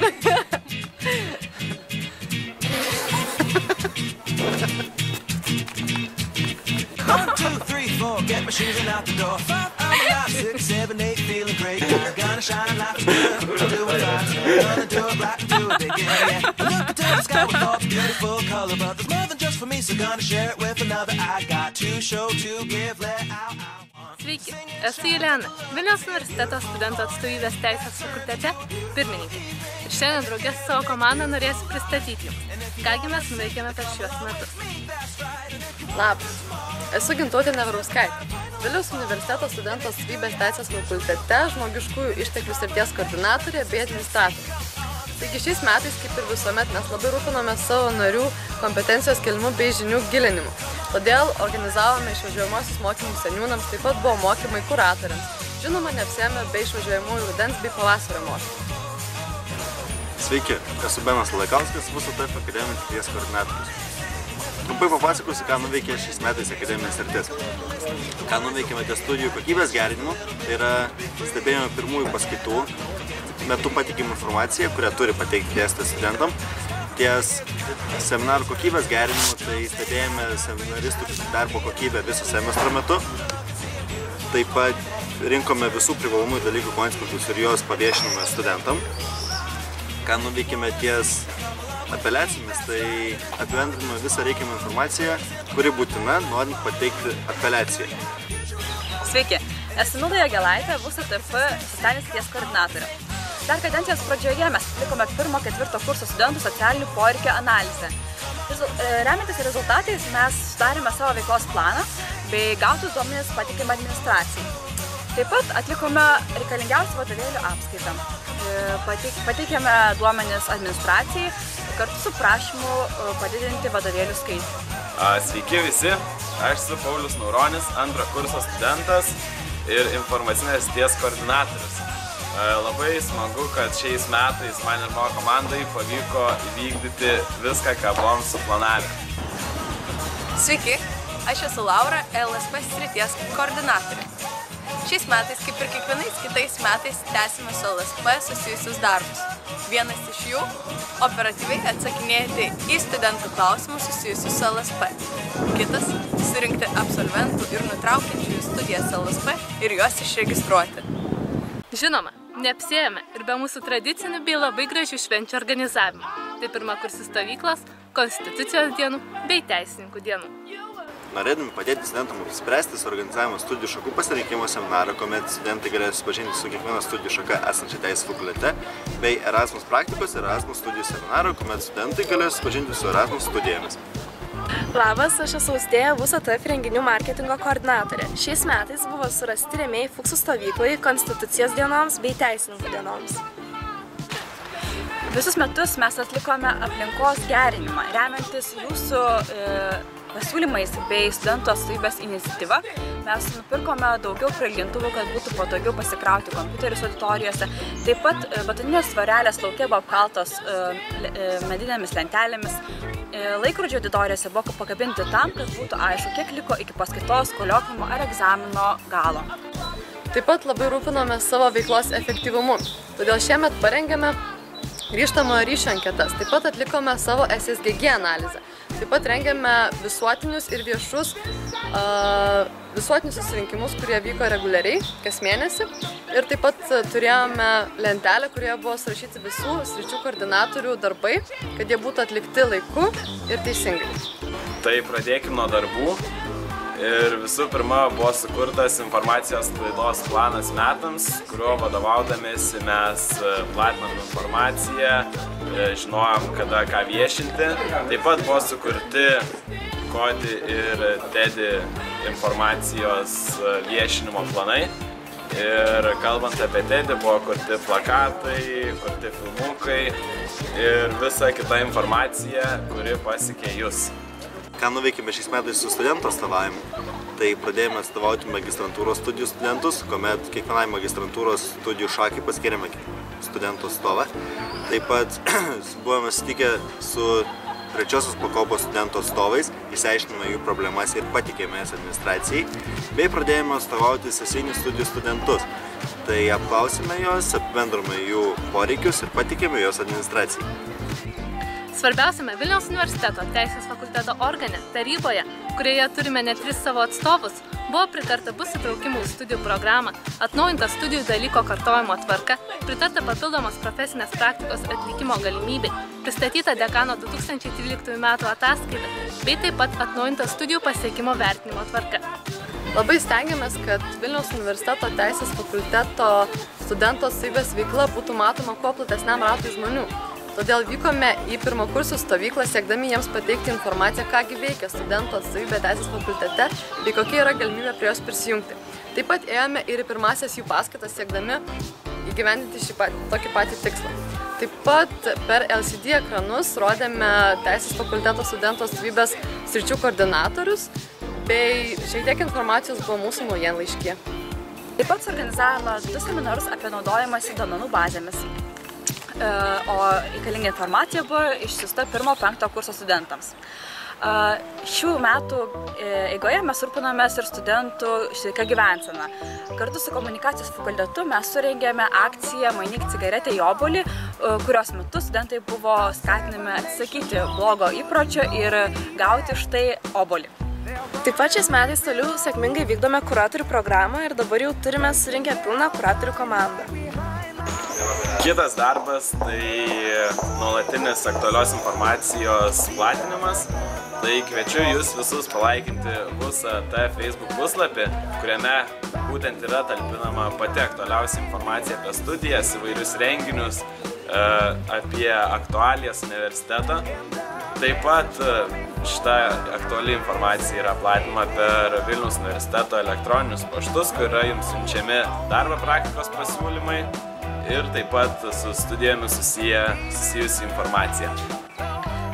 One, two, three, four, get my shoes and out the door. 5, I'm alive, 6, 7, 8, feeling great. Gonna shine like a good, do it right. Gonna do it right and do it big, yeah. Look into the sky with all the beautiful color, but there's more than just for me, so gonna share it with another. I got to show, to give, let out. Sveiki, esu Jelena, Vilniaus universiteto studentų atstovybės teisės fakultete pirmininkė. Ir šiandien draugės su savo komanda norėsiu pristatyti jums, kągi mes nuveikėme per šiuos metus. Labas, esu Gintautė Neverauskaitė, Vilniaus universiteto studentų atstovybės teisės fakultete žmogiškųjų išteklių srities koordinatorė bei administratorė. Taigi šiais metais, kaip ir visuomet, mes labai rūpinome savo narių kompetencijos kėlimu bei žinių gilinimu. Todėl organizavome išvažiuojamosius mokymus seniūnams, taip pat buvo mokymai kuratoriams. Žinoma, neapsiėmė be išvažiuojamųjų rudens bei pavasario mokymų. Sveiki, esu Benas Lakauskas, VSTF akademinės srities koordinatorius. Trumpai papasakosiu, ką nuveikė šiais metais akademinės sritis. Ką nuveikėme ties studijų kokybės gerinimu, tai yra stebėjome pirmųjų paskaitų metu patikimą informaciją, kurią turi pateikti dėstytojas studentam. Ties seminarų kokybės gerinimu, tai stebėjome seminaristų darbo kokybę viso semestro metu. Taip pat rinkome visų privalomųjų dalykų konspektus ir juos paviešinome studentam. Ką nuveikėme ties apeliacijomis, tai apibendrinome visą reikiamą informaciją, kuri būtina, norint pateikti apeliaciją. Sveiki, esu Milda Jagelaitė, VSTF socialinės srities koordinatorė. Dar kadencijos pradžioje mes atlikome 1–4 kurso studentų socialinių poreikių analizę. Remiantis rezultatais mes sudarėme savo veiklos planą bei gautus duomenis pateikėme administracijai. Taip pat atlikome reikalingiausių vadovėlių apskaitą. Pateikėme duomenis administracijai kartu su prašymu padidinti vadovėlių skaičių. Sveiki visi, aš esu Paulius Nauronis, antro kurso studentas ir informacinės srities koordinatorius. Labai smagu, kad šiais metais man ir mano komandai pavyko įvykdyti viską, ką buvom suplanavę. Sveiki, aš esu Laura, LSP srities koordinatorė. Šiais metais, kaip ir kiekvienais kitais metais, tęsime su LSP susijusius darbus. Vienas iš jų – operatyviai atsakinėti į studentų klausimus susijusius su LSP. Kitas – surinkti absolventų ir nutraukiančiųjų studijas LSP ir juos išregistruoti. Žinoma, neapsiėjome ir be mūsų tradicinių bei labai gražių švenčių organizavimo. Tai pirmakursių stovyklos, konstitucijos dienų bei teisininkų dienų. Norėdami padėti studentam apsispręsti, suorganizavome studijų šakų pasirinkimo seminarą, kuomet studentai galėjo susipažinti su kiekviena studijų šaka esančia teisės fakultete, bei Erasmus praktikos ir Erasmus studijų seminarą, kuomet studentai galėjo susipažinti su Erasmus studijomis. Labas, aš esu Austėja, VSTF renginių marketingo koordinatorė. Šiais metais buvo surasti rėmėjai Fuksų stovyklai, konstitucijos dienoms bei teisininkų dienoms. Visus metus mes atlikome aplinkos gerinimą, remiantis jūsų pasiūlymais bei studentų atstovybės iniciatyva. Mes nupirkome daugiau prailgintuvų, kad būtų patogiau pasikrauti kompiuterius auditorijose. Taip pat betoninės tvorelės lauke buvo apkaltos medinėmis lentelėmis. Laikrodžio auditorijose buvo pakabinti tam, kad būtų aišku, kiek liko iki paskaitos, koliokviumo ar egzamino galo. Taip pat labai rūpinome savo veiklos efektyvumu, todėl šiemet parengėme grįžtamojo ryšio anketas. Taip pat atlikome savo SSGG analizę. Taip pat rengėme visuotinius ir viešus visuotinius susirinkimus, kurie vyko reguliariai, kas mėnesį. Ir taip pat turėjome lentelę, kurioje buvo surašyti visų sričių koordinatorių darbai, kad jie būtų atlikti laiku ir teisingai. Tai pradėkime nuo darbų. Ir visų pirma buvo sukurtas informacijos sklaidos planas metams, kuriuo vadovaudamiesi mes platinam informaciją, žinojom, kada ką viešinti. Taip pat buvo sukurti KODI ir TEDI informacijos viešinimo planai. Ir kalbant apie TEDI, buvo kurti plakatai, kurti filmukai ir visa kita informacija, kuri pasiekė jūs. Ką nuveikėme šiais metais su studentų atstovavimu, tai pradėjome atstovauti magistrantūros studijų studentus, kuomet kiekvienai magistrantūros studijų šakai paskiriame studentų atstovą. Taip pat buvome susitikę su trečiosios pakopos studentų atstovais, išsiaiškinome jų problemas ir patikėme jas administracijai, bei pradėjome atstovauti sesijinių studijų studentus. Tai apklausime juos, apibendrome jų poreikius ir patikėme juos administracijai. Svarbiausiame Vilniaus universiteto Teisės fakulteto organe, taryboje, kurioje turime net 3 savo atstovus, buvo pritarta bus įtraukimų į studijų programą, atnaujinta studijų dalyko kartojimo tvarka, pritarta papildomos profesinės praktikos atlikimo galimybė, pristatyta dekano 2013 metų ataskaita, bei taip pat atnaujinta studijų pasiekimo vertinimo tvarka. Labai stengiamės, kad Vilniaus universiteto Teisės fakulteto studento atstovybės veikla būtų matoma kuo platesniam ratui žmonių. Todėl vykome į pirmakursių stovyklą, siekdami jiems pateikti informaciją, kągi veikia studento atstovybė Teisės fakultete bei kokia yra galimybė prie jos prisijungti. Taip pat ėjome ir į pirmasias jų paskaitas, siekdami įgyvendinti tokį patį tikslą. Taip pat per LCD ekranus rodėme Teisės fakulteto studento atstovybės sričių koordinatorius, bei šiek tiek informacijos buvo mūsų naujienlaiškyje. Taip pat suorganizavome 2 seminarus apie naudojimąsi duomenų bazėmis. O reikalinga informacija buvo išsiųsta 1-5 kurso studentams. Šių metų eigoje mes rūpinomės ir studentų sveika gyvensena. Kartu su komunikacijos fakultetu mes surengėme akciją Mainyk cigaretę į obuolį, kurios metu studentai buvo skatinami atsisakyti blogo įpročio ir gauti už tai obuolį. Taip pat šiais metais toliau sėkmingai vykdome kuratorių programą ir dabar jau turime surinkę pilną kuratorių komandą. Kitas darbas tai nuolatinis aktualios informacijos platinimas. Tai kviečiu jūs visus palaikinti VUSA.t Facebook puslapį, kuriame būtent yra talpinama pati aktualiausia informacija apie studijas, įvairius renginius, apie aktualijas universitetą. Taip pat šita aktuali informacija yra platinama per Vilniaus universiteto elektroninius paštus, kur yra jums siunčiami darbo praktikos pasiūlymai ir taip pat su studijomis susijusi informacija.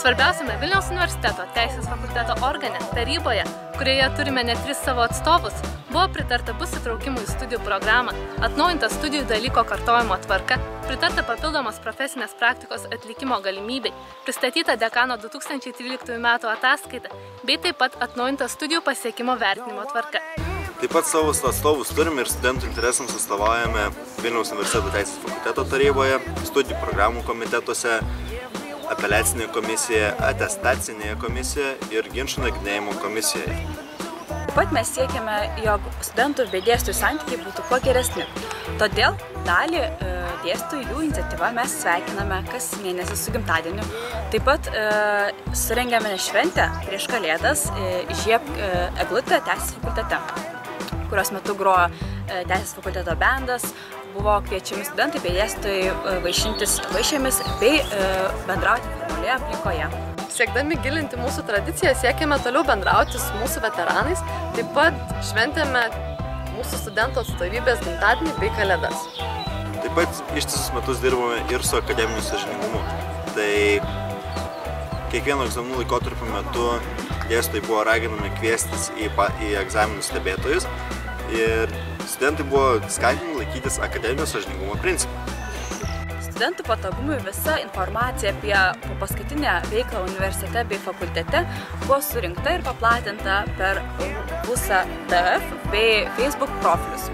Svarbiausiame Vilniaus universiteto Teisės fakulteto organe, taryboje, kurioje turime net 3 savo atstovus, buvo pritarta bus įtraukimų į studijų programą, atnaujinta studijų dalyko kartojimo tvarka, pritarta papildomos profesinės praktikos atlikimo galimybei, pristatyta dekano 2013 metų ataskaita, bei taip pat atnaujinta studijų pasiekimo vertinimo tvarka. Taip pat savo atstovus turime ir studentų interesams atstovaujame Vilniaus universiteto Teisės fakulteto taryboje, studijų programų komitetuose, apeliacinėje komisijoje, atestacinėje komisijoje ir ginčų nagrinėjimo komisijoje. Taip pat mes siekiame, jog studentų bei dėstytojų santykiai būtų kuo geresni. Todėl dalį dėstytojų jų iniciatyvą mes sveikiname kas mėnesį su gimtadieniu. Taip pat surengėme šventę prieš Kalėdas Įžiebk eglutę Teisės fakultete, kurios metu grojo Teisės fakulteto bendas, buvo kviečiami studentai bei dėstytojai vaišintis vaišėmis bei bendrauti formalioje aplinkoje. Siekdami gilinti mūsų tradiciją, siekėme toliau bendrauti su mūsų veteranais, taip pat šventėme mūsų studentų atstovybės gimtadienį bei Kalėdas. Taip pat ištisus metus dirbome ir su akademiniu sąžiningumu. Tai kiekvieno egzaminų laikotarpio metu dėstytojai buvo raginami kviestis į egzaminų stebėtojus ir studentai buvo skatinami laikytis akademinio sąžiningumo principų. Studentų patogumui visa informacija apie paskaitinę veiklą universitete bei fakultete buvo surinkta ir paplatinta per VUSA.tf bei Facebook profilius.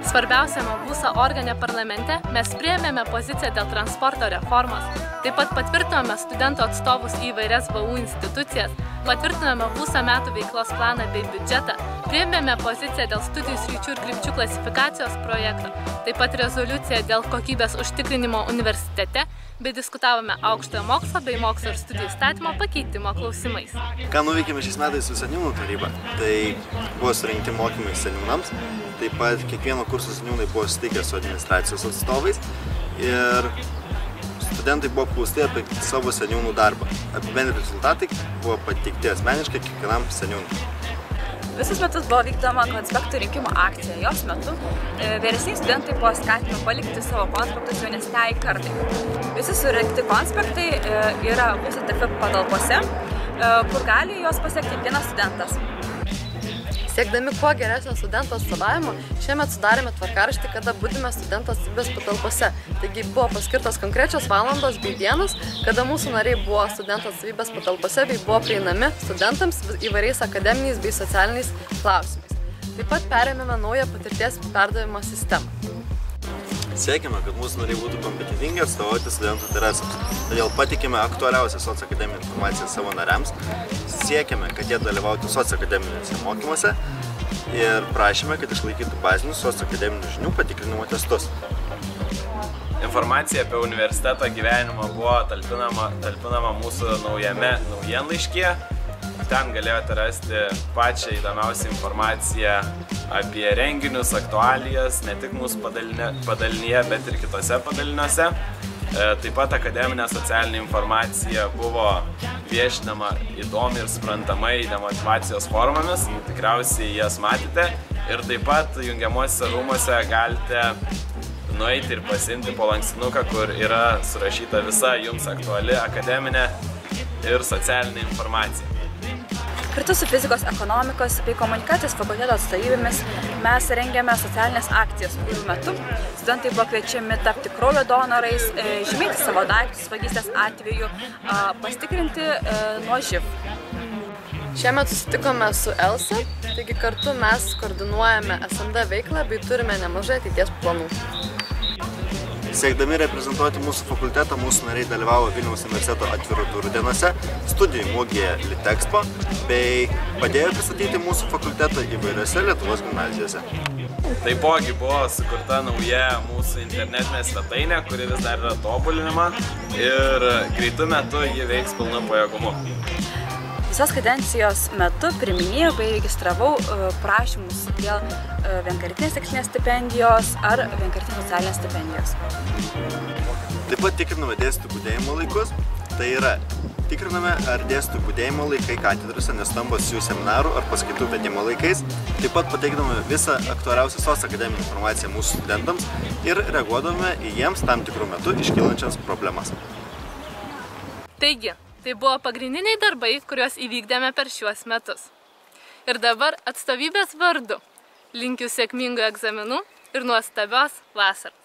Svarbiausiame VUSA organe parlamente mes priėmėme poziciją dėl transporto reformos, taip pat patvirtinome studentų atstovus į įvairias VU institucijas, patvirtinome VUSA metų veiklos planą bei biudžetą, priėmėme poziciją dėl studijų sričių ir krypčių klasifikacijos projekto, taip pat rezoliuciją dėl kokybės užtikrinimo universitete, bei diskutavome aukštojo mokslo bei mokslo ir studijų įstatymo pakeitimo klausimais. Ką nuveikėme šiais metais su seniūnų taryba? Tai buvo surinkti mokymai seniūnams, taip pat kiekvieno kurso seniūnai buvo susitikę su administracijos atstovais ir studentai buvo apklausti apie savo seniūnų darbą. Apibendrinti rezultatai buvo pateikti asmeniškai kiekvienam seniūnui. Visus metus buvo vykdoma konspektų rinkimo akcija. Jos metu vyresniai studentai buvo skatinami palikti savo konspektus jaunesniai kartai. Visi surinkti konspektai yra VUSA.tf patalpose, kur gali juos pasiekti kiekvienas studentas. Siekdami kuo geresnio studento atstovavimo, šiemet sudarėme tvarkaraštį, kada būdime studento atstovybės patalpose. Taigi buvo paskirtos konkrečios valandos bei dienos, kada mūsų nariai buvo studento atstovybės patalpose bei buvo prieinami studentams įvairiais akademiniais bei socialiniais klausimais. Taip pat perėmėme naują patirties perdavimo sistemą. Siekime, kad mūsų nariai būtų kompetentingi atstovauti studentų interesams. Todėl patikime aktualiausią socakademinę informaciją savo nariams, siekiame, kad jie dalyvautų socakademinėse mokymuose ir prašome, kad išlaikytų bazinius socakademinių žinių patikrinimo testus. Informacija apie universiteto gyvenimą buvo talpinama mūsų naujame naujienlaiškyje. Ten galėjote rasti pačią įdomiausią informaciją apie renginius, aktualijas, ne tik mūsų padalinyje, bet ir kitose padaliniuose. Taip pat akademinė socialinė informacija buvo viešinama įdomi ir suprantamai demotyvacijos formomis, tikriausiai jas matėte. Ir taip pat jungiamuose rūmuose galite nueiti ir pasiimti po lankstinuką, kur yra surašyta visa jums aktuali akademinė ir socialinė informacija. Kartu su fizikos, ekonomikos bei komunikacijos fakulteto atstovybėmis mes rengėme socialinės akcijas, kurių metu studentai buvo kviečiami tapti kraujo donorais, žymėti savo daiktus vagystės atveju, pasitikrinti nuo živ. Šiemet susitikome su ELSA, taigi kartu mes koordinuojame SMD veiklą bei turime nemažai ateities planų. Siekdami reprezentuoti mūsų fakultetą, mūsų nariai dalyvavo Vilniaus universiteto atvirų durų dienose, studijų mugėje Litexpo bei padėjo pristatyti mūsų fakultetą įvairiose Lietuvos gimnazijose. Taipogi buvo sukurta nauja mūsų internetinė svetainė, kuri vis dar yra tobulinama ir greitu metu ji veiks pilnu pajėgumu. Visos kadencijos metu priiminėjau bei registravau prašymus dėl vienkartinės tikslinės stipendijos ar vienkartinės socialinės stipendijos. Taip pat tikriname dėstytojų budėjimo laikus, tai yra tikriname, ar dėstytojų budėjimo laikai katedrose nesutampa su jų seminarų ar paskaitų vedimo laikais. Taip pat pateikdame visą aktualiausią socakademinę informaciją mūsų studentams ir reaguodame į jiems tam tikrų metų iškylančias problemas. Taigi, tai buvo pagrindiniai darbai, kuriuos įvykdėme per šiuos metus. Ir dabar atstovybės vardu linkiu sėkmingų egzaminų ir nuostabios vasaros.